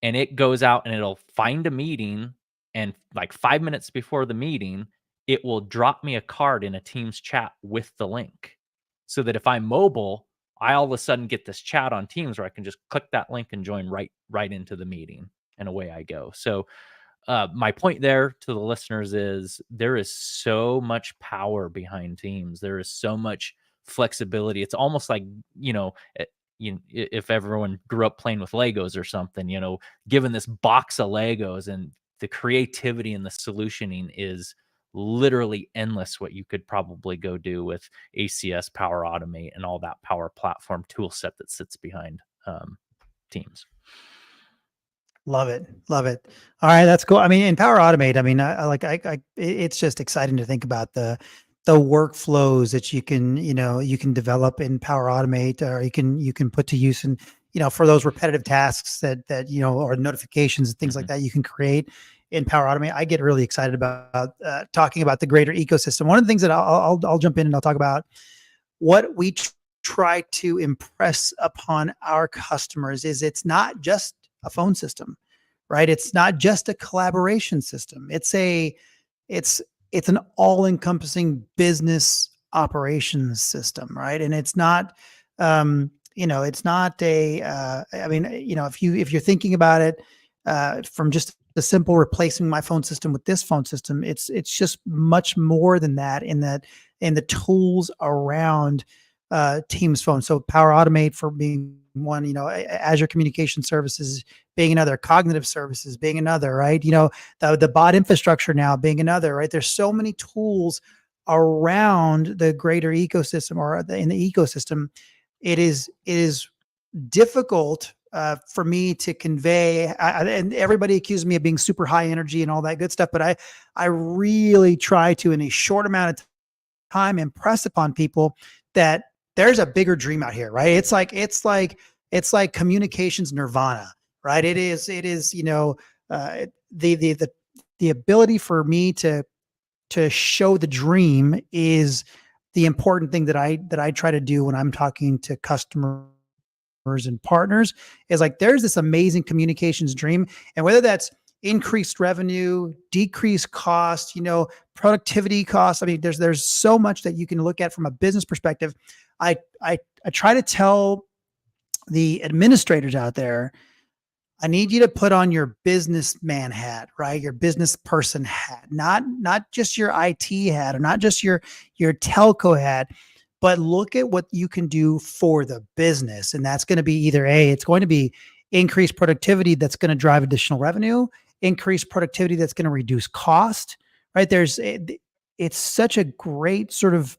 And it goes out and it'll find a meeting, and like 5 minutes before the meeting, it will drop me a card in a Teams chat with the link, so that if I'm mobile, I all of a sudden get this chat on Teams where I can just click that link and join right into the meeting, and away I go. So my point there to the listeners is there is so much power behind Teams. There is so much flexibility. It's almost like, if everyone grew up playing with Legos or something, given this box of Legos, and the creativity and the solutioning is literally endless, what you could probably go do with ACS, Power Automate, and all that Power Platform tool set that sits behind Teams. Love it. All right, that's cool. I mean, in Power Automate, I mean, it's just exciting to think about the workflows that you can develop in Power Automate, or you can put to use in, for those repetitive tasks that or notifications and things like that you can create in Power Automate. I get really excited about talking about the greater ecosystem. One of the things that I'll jump in and I'll talk about what we try to impress upon our customers is it's not just a phone system, right? It's not just a collaboration system. It's an all-encompassing business operations system, right? And it's not, it's not if you're thinking about it from just the simple replacing my phone system with this phone system, it's just much more than that in the tools around Teams Phone. So Power Automate for being one, Azure Communication Services being another, cognitive services being another, right? The bot infrastructure now being another, right? There's so many tools around the greater ecosystem, or in the ecosystem. It is difficult for me to convey, and everybody accuses me of being super high energy and all that good stuff, but I really try to, in a short amount of time, impress upon people that there's a bigger dream out here, right? It's like communications nirvana, right? It is the ability for me to show the dream is the important thing that I try to do when I'm talking to customers and partners, is like, there's this amazing communications dream, and whether that's increased revenue, decreased cost, productivity costs. I mean, there's so much that you can look at from a business perspective. I try to tell the administrators out there, I need you to put on your businessman hat, right? Your business person hat, not just your IT hat, or not just your telco hat, but look at what you can do for the business. And that's going to be either it's going to be increased productivity that's going to drive additional revenue, increased productivity that's going to reduce cost, right? It's such a great sort of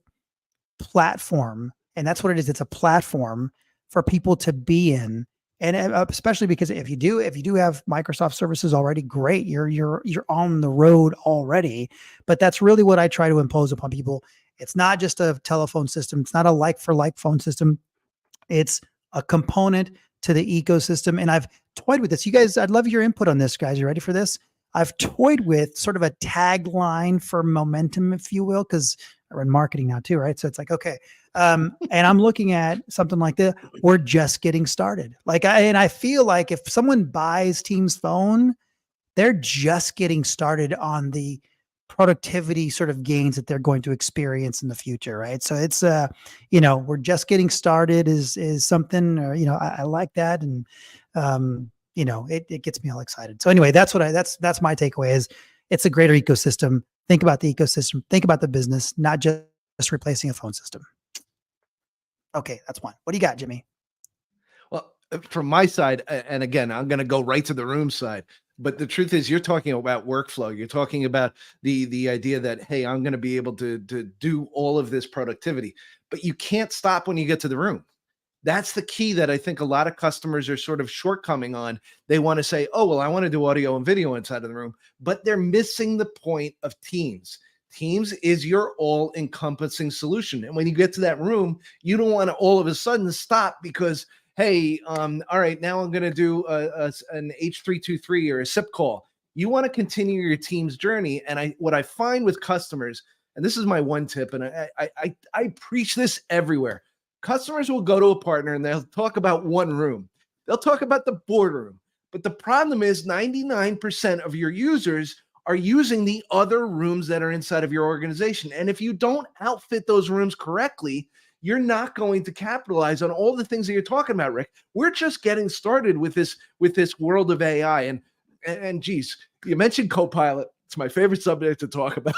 platform, and that's what it is. It's a platform for people to be in, and especially because if you do have Microsoft services already, great. You're on the road already. But that's really what I try to impose upon people. It's not just a telephone system. It's not a like for like phone system. It's a component to the ecosystem. And I've toyed with this. You guys, I'd love your input on this, guys. You ready for this? I've toyed with sort of a tagline for momentum, if you will, because I run marketing now too, right? So it's like, okay. And I'm looking at something like this. We're just getting started. I feel like if someone buys Teams Phone, they're just getting started on the productivity sort of gains that they're going to experience in the future, right? So it's we're just getting started is something, I like that, and it gets me all excited. So anyway, that's my takeaway is it's a greater ecosystem. Think about the ecosystem, think about the business, not just replacing a phone system. Okay, that's one. What do you got, Jimmy? Well, from my side, and again, I'm going to go right to the room side. But the truth is, you're talking about workflow. You're talking about the idea that, hey, I'm going to be able to do all of this productivity. But you can't stop when you get to the room. That's the key that I think a lot of customers are sort of shortcoming on. They want to say, oh, well, I want to do audio and video inside of the room, but they're missing the point of Teams. Teams is your all-encompassing solution. And when you get to that room, you don't want to all of a sudden stop because, hey, all right, now I'm going to do an H323 or a SIP call. You want to continue your Teams journey. And what I find with customers, and this is my one tip, and I preach this everywhere. Customers will go to a partner and they'll talk about one room. They'll talk about the boardroom. But the problem is 99% of your users are using the other rooms that are inside of your organization. And if you don't outfit those rooms correctly, you're not going to capitalize on all the things that you're talking about, Rick. We're just getting started with this world of AI. And geez, you mentioned Copilot. It's my favorite subject to talk about.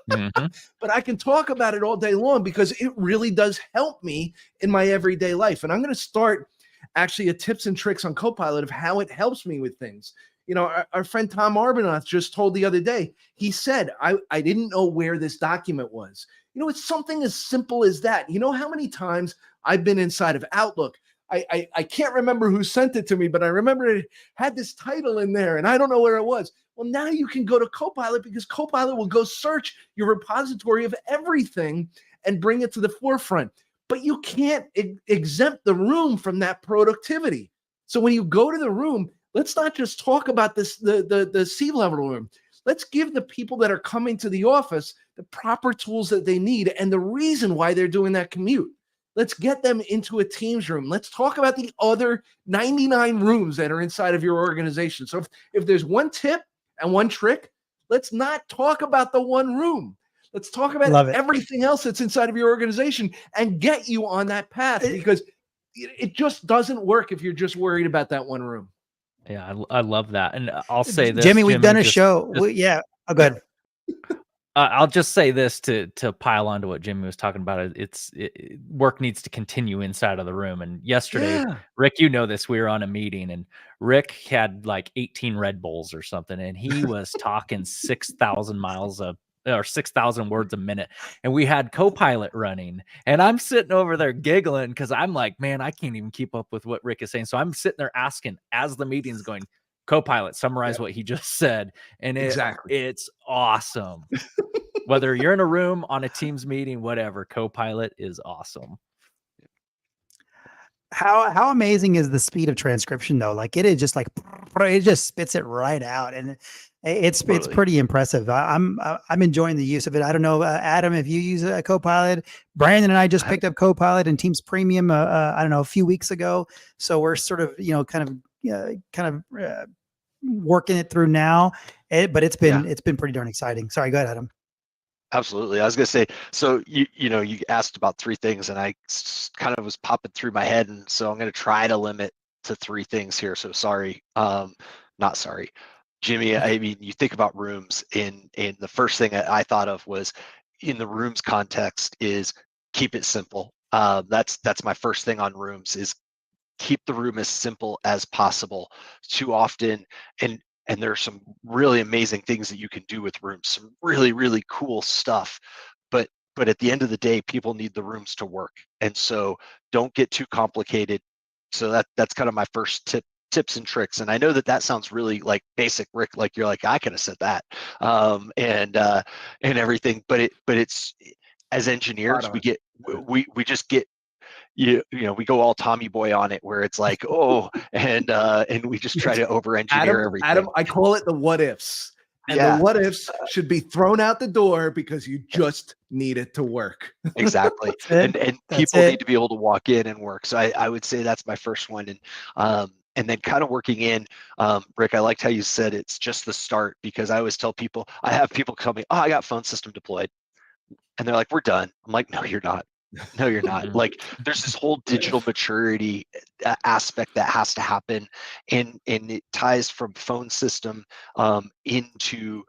Mm-hmm. But I can talk about it all day long because it really does help me in my everyday life. And I'm going to start actually a tips and tricks on Copilot of how it helps me with things. Our friend Tom Arbuthnot just told the other day, he said, I didn't know where this document was. It's something as simple as that. You know how many times I've been inside of Outlook? I can't remember who sent it to me, but I remember it had this title in there and I don't know where it was. Well, now you can go to Copilot because Copilot will go search your repository of everything and bring it to the forefront. But you can't exempt the room from that productivity. So when you go to the room, let's not just talk about this, the C-level room. Let's give the people that are coming to the office the proper tools that they need and the reason why they're doing that commute. Let's get them into a Teams room. Let's talk about the other 99 rooms that are inside of your organization. So if there's one tip and one trick, let's not talk about the one room. Let's talk about everything else that's inside of your organization and get you on that path because it just doesn't work if you're just worried about that one room. Yeah, I love that. And I'll say this, Jimmy, we've done a show. Oh, go ahead. I'll just say this to pile onto what Jimmy was talking about. Work needs to continue inside of the room. And yesterday, Rick, this, we were on a meeting and Rick had like 18 Red Bulls or something. And he was talking 6,000 or 6,000 words a minute. And we had Copilot running and I'm sitting over there giggling because I'm like, man, I can't even keep up with what Rick is saying. So I'm sitting there asking as the meeting's going, Copilot, summarize what he just said. And it's awesome. Whether you're in a room, on a Teams meeting, whatever, Copilot is awesome. How amazing is the speed of transcription though? Like it is just like it just spits it right out, and it's pretty impressive. I'm enjoying the use of it. I don't know, Adam, if you use a Copilot. Brandon and I just picked up Copilot and Teams Premium. I don't know, a few weeks ago. So we're sort of kind of working it through now. But it's been pretty darn exciting. Sorry, go ahead, Adam. Absolutely. I was going to say, so you asked about three things and I kind of was popping through my head. And so I'm going to try to limit to three things here. So sorry. Not sorry, Jimmy. I mean, you think about rooms and the first thing I thought of was in the rooms context is keep it simple. That's my first thing on rooms is keep the room as simple as possible. Too often, and there's some really amazing things that you can do with rooms, some really, really cool stuff. But at the end of the day, people need the rooms to work. And so don't get too complicated. So that's kind of my first tips and tricks. And I know that sounds really like basic, Rick, like you're like, I could have said that, and everything, but it's, as engineers, we just get, you know, we go all Tommy boy on it, where it's like, oh, and we just try to over engineer everything. Adam, I call it the what ifs. And the what ifs should be thrown out the door because you just need it to work. Exactly. and people need to be able to walk in and work. So I would say that's my first one. And then kind of working in, Rick, I liked how you said it's just the start, because I always tell people, I have people tell me, oh, I got phone system deployed. And they're like, we're done. I'm like, no, you're not. No, you're not. Like, there's this whole digital maturity aspect that has to happen, and it ties from phone system into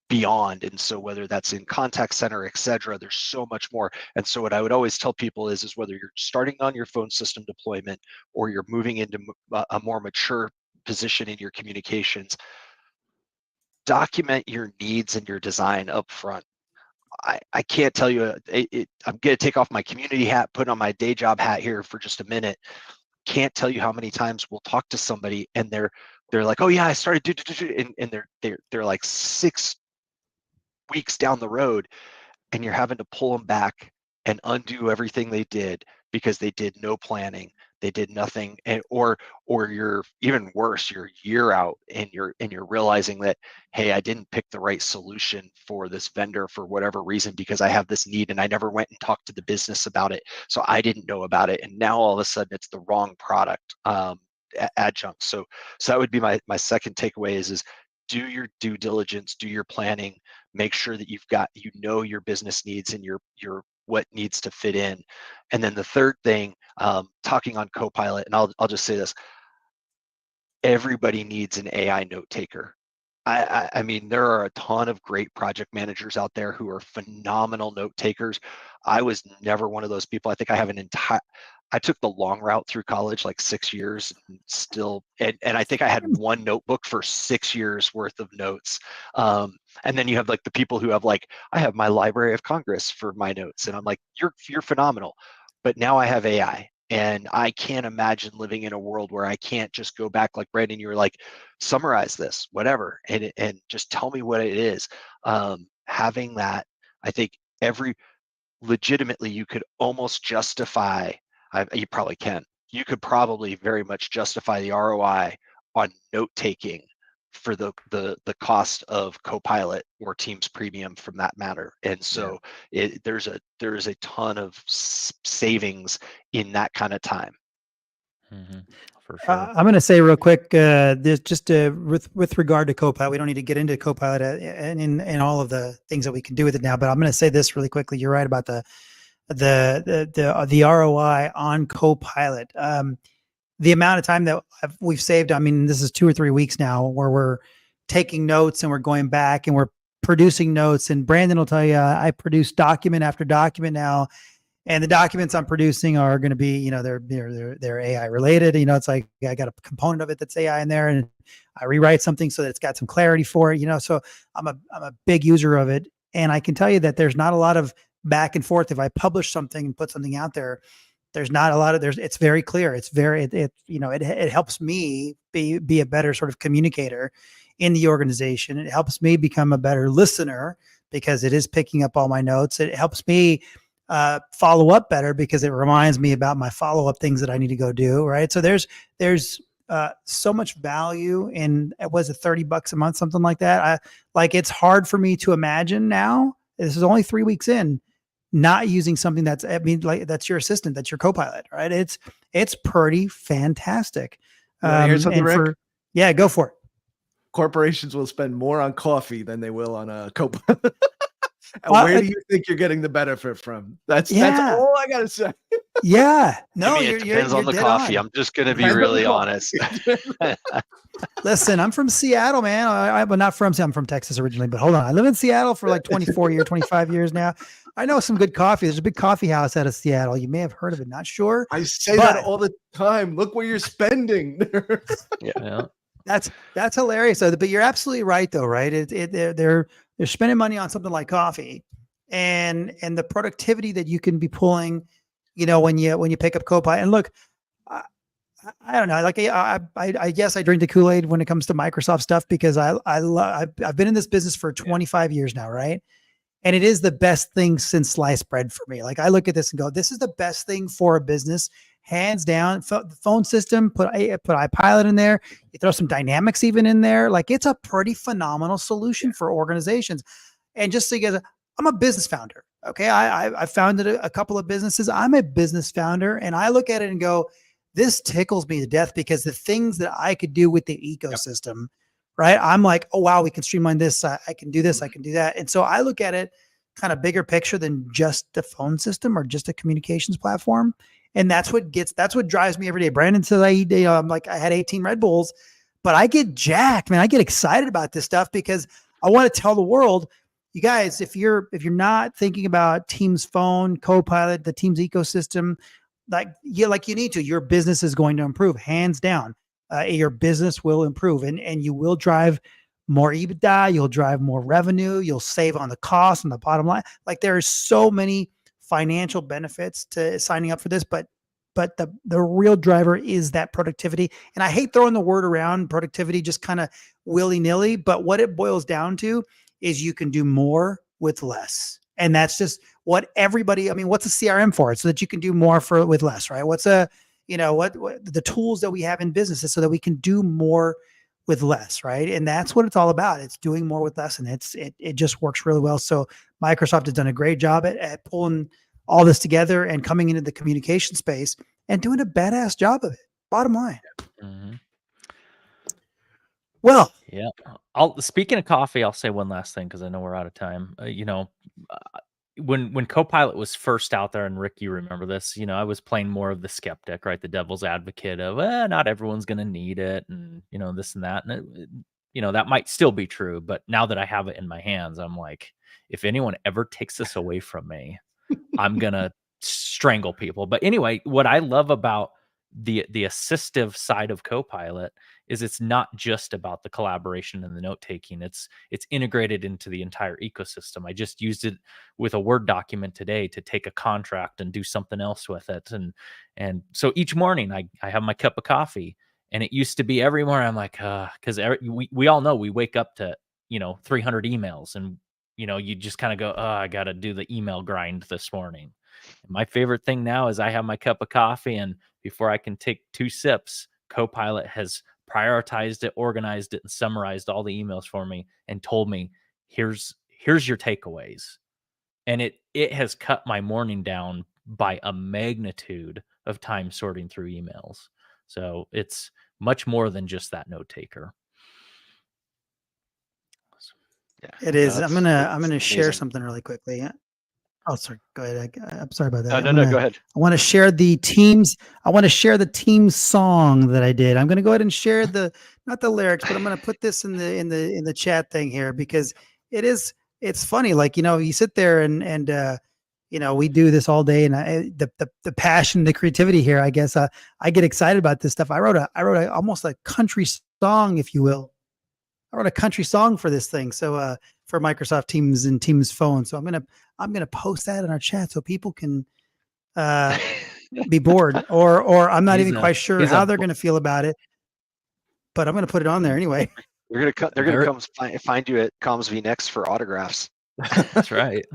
beyond. And so whether that's in contact center, et cetera, there's so much more. And so what I would always tell people is whether you're starting on your phone system deployment or you're moving into a more mature position in your communications, document your needs and your design up front. I can't tell you, I'm going to take off my community hat, put on my day job hat here for just a minute. Can't tell you how many times we'll talk to somebody and they're like, oh yeah, I started, and they're like 6 weeks down the road, and you're having to pull them back and undo everything they did because they did no planning. They did nothing, and or you're even worse, you're a year out and you're realizing that, hey, I didn't pick the right solution for this vendor for whatever reason, because I have this need and I never went and talked to the business about it, so I didn't know about it, and now all of a sudden it's the wrong product adjunct. So that would be my second takeaway is do your due diligence, do your planning, make sure that you've got, you know, your business needs and your what needs to fit in. And then the third thing, talking on Copilot, and I'll just say this, everybody needs an AI note taker. I mean, there are a ton of great project managers out there who are phenomenal note takers. I was never one of those people. I think I have I took the long route through college, like 6 years, and still, and I think I had one notebook for 6 years worth of notes. And then you have like the people who have like, I have my Library of Congress for my notes, and I'm like, you're phenomenal. But now I have AI, and I can't imagine living in a world where I can't just go back, like Brandon, you were like, summarize this, whatever, and just tell me what it is. Having that, I think legitimately, you could almost justify, you probably can, you could probably very much justify the ROI on note taking for the cost of Copilot or Teams Premium from that matter. And so there is a ton of savings in that kind of time. Mm-hmm. For sure. I'm going to say real quick, this just with regard to Copilot, we don't need to get into Copilot and in all of the things that we can do with it now, but I'm going to say this really quickly. You're right about the ROI on Copilot. The amount of time that we've saved, I mean, this is 2 or 3 weeks now where we're taking notes and we're going back and we're producing notes. And Brandon will tell you, I produce document after document now, and the documents I'm producing are going to be, you know, they're AI related. You know, it's like I got a component of it that's AI in there, and I rewrite something so that it's got some clarity for it. You know, so I'm a big user of it, and I can tell you that there's not a lot of back and forth. If I publish something and put something out there, there's not a lot of, it's very clear. It's very, you know, it helps me be a better sort of communicator in the organization. It helps me become a better listener because it is picking up all my notes. It helps me follow up better because it reminds me about my follow-up things that I need to go do. Right. So there's so much value in, was it $30 a month, something like that? It's hard for me to imagine now. This is only 3 weeks in, not using something that's, I mean, like that's your assistant, that's your Copilot, right? It's pretty fantastic. Here's something, Rick? Yeah, go for it. Corporations will spend more on coffee than they will on a Copilot. And where do you think you're getting the benefit from? That's all I gotta say. Yeah, no, I mean, it depends on the coffee. I'm just gonna be really honest. Listen, I'm from Seattle, man. I'm not from Seattle. I'm from Texas originally, but hold on. I live in Seattle for like 25 years now. I know some good coffee. There's a big coffee house out of Seattle. You may have heard of it. Not sure. I say But- that all the time. Look where you're spending. Yeah. That's hilarious. So, but you're absolutely right, though, right? They're spending money on something like coffee, and the productivity that you can be pulling, when you pick up Copilot. And look, I don't know. Like I guess I drink the Kool-Aid when it comes to Microsoft stuff because I've been in this business for 25 years now, right? And it is the best thing since sliced bread for me. Like I look at this and go, this is the best thing for a business, hands down. The phone system, put iPilot in there. You throw some dynamics even in there. Like it's a pretty phenomenal solution for organizations. And just so you guys, I'm a business founder. Okay, I founded a couple of businesses. I'm a business founder, and I look at it and go, this tickles me to death because the things that I could do with the ecosystem, right? I'm like, oh, wow, we can streamline this. I can do this. I can do that. And so I look at it kind of bigger picture than just the phone system or just a communications platform. And that's what drives me every day. Brandon says I'm like, I had 18 Red Bulls, but I get jacked, man. I get excited about this stuff because I want to tell the world, you guys, if you're not thinking about Teams Phone, Copilot, the Teams ecosystem, like you need to, your business is going to improve, hands down. Your business will improve, and you will drive more EBITDA. You'll drive more revenue. You'll save on the cost and the bottom line. Like there are so many financial benefits to signing up for this, but the real driver is that productivity. And I hate throwing the word around productivity just kind of willy nilly, but what it boils down to is you can do more with less. And that's just what everybody, I mean, what's a CRM for? It's so that you can do more with less, right? What's what the tools that we have in businesses so that we can do more with less, right? And that's what it's all about. It's doing more with less, and it just works really well. So Microsoft has done a great job at pulling all this together and coming into the communication space and doing a badass job of it. Bottom line. Mm-hmm. Well, yeah. Speaking of coffee, I'll say one last thing because I know we're out of time. When Copilot was first out there, and Rick, you remember this, I was playing more of the skeptic, right? The devil's advocate of, not everyone's going to need it. And, this and that. And, that might still be true. But now that I have it in my hands, I'm like, if anyone ever takes this away from me, I'm going to strangle people. But anyway, what I love about the assistive side of Copilot is it's not just about the collaboration and the note taking. It's integrated into the entire ecosystem. I just used it with a Word document today to take a contract and do something else with it. And so each morning I have my cup of coffee, and it used to be every morning I'm like, because we all know we wake up to 300 emails, and you just kind of go, I got to do the email grind this morning. And my favorite thing now is I have my cup of coffee, and before I can take 2 sips, Copilot has prioritized it, organized it, and summarized all the emails for me and told me, here's your takeaways. And it has cut my morning down by a magnitude of time sorting through emails. So it's much more than just that note taker. Yeah, it is. I'm gonna share something really quickly. Oh, sorry. Go ahead. I'm sorry about that. No, go ahead. I want to share the teams. I want to share the team song that I did. I'm going to go ahead and share not the lyrics, but I'm going to put this in the chat thing here because it's funny. Like, you sit there and we do this all day, and the passion, the creativity here, I guess, I get excited about this stuff. I wrote almost a country song, if you will. I wrote a country song for this thing. So, for Microsoft Teams and Teams Phone. So I'm gonna post that in our chat so people can be bored, or I'm not even quite sure how they're gonna feel about it, but I'm gonna put it on there anyway. They're gonna come find you at CommsVNext for autographs. That's right.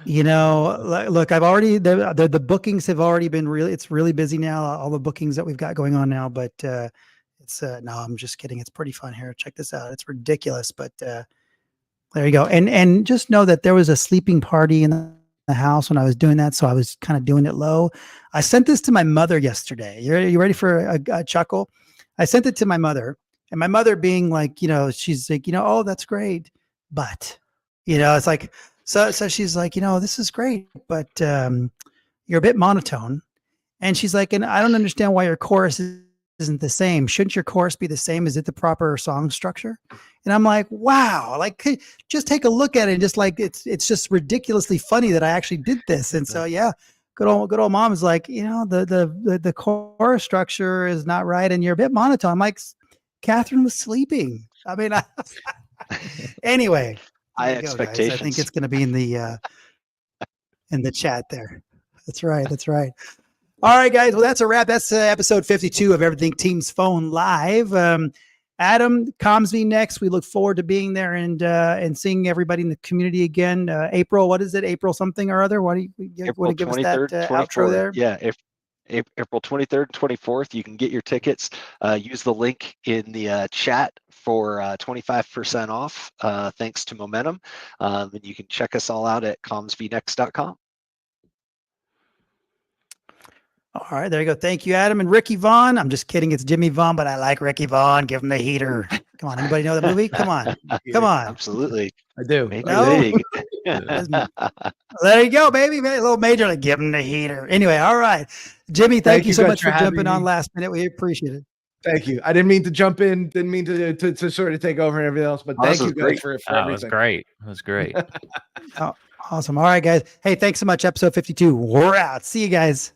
Look, I've already the bookings have already been it's really busy now. All the bookings that we've got going on now, but it's no, I'm just kidding. It's pretty fun here. Check this out. It's ridiculous, but there you go. And just know that there was a sleeping party in the house when I was doing that, so I was kind of doing it low. I sent this to my mother yesterday. You ready for a chuckle? I sent it to my mother, and my mother being like, she's like, oh, that's great, but it's like, so she's like, this is great, but you're a bit monotone, and she's like, and I don't understand why your chorus isn't the same. Shouldn't your chorus be the same? Is it the proper song structure? And I'm like, wow, like just take a look at it and just like, it's just ridiculously funny that I actually did this. And so, yeah, good old mom is like, the chorus structure is not right. And you're a bit monotone. I'm like, Catherine was sleeping. I mean, anyway, High there you go, guys. I expectations. think it's going to be in the chat there. That's right. That's right. All right, guys. Well, that's a wrap. That's episode 52 of Everything Teams Phone Live. Adam, CommsVNext. We look forward to being there and seeing everybody in the community again. April, what is it? April something or other? What do you want to give us that outro there? Yeah, April 23rd, 24th. You can get your tickets. Use the link in the chat for 25% off. Thanks to Momentum, and you can check us all out at CommsVNext.com. All right, there you go. Thank you, Adam. And Ricky Vaughn. I'm just kidding. It's Jimmy Vaughn, but I like Ricky Vaughn. Give him the heater. Come on. Anybody know the movie? Come on. Come on. Absolutely. I do. Major No? League. There you go, baby. A little major, like give him the heater. Anyway, all right. Jimmy, thank you so much for jumping on last minute. We appreciate it. Thank you. I didn't mean to jump in. Didn't mean to sort of take over and everything else. But thank you guys for everything. It was great. It was great. Oh, awesome. All right, guys. Hey, thanks so much. Episode 52. We're out. See you guys.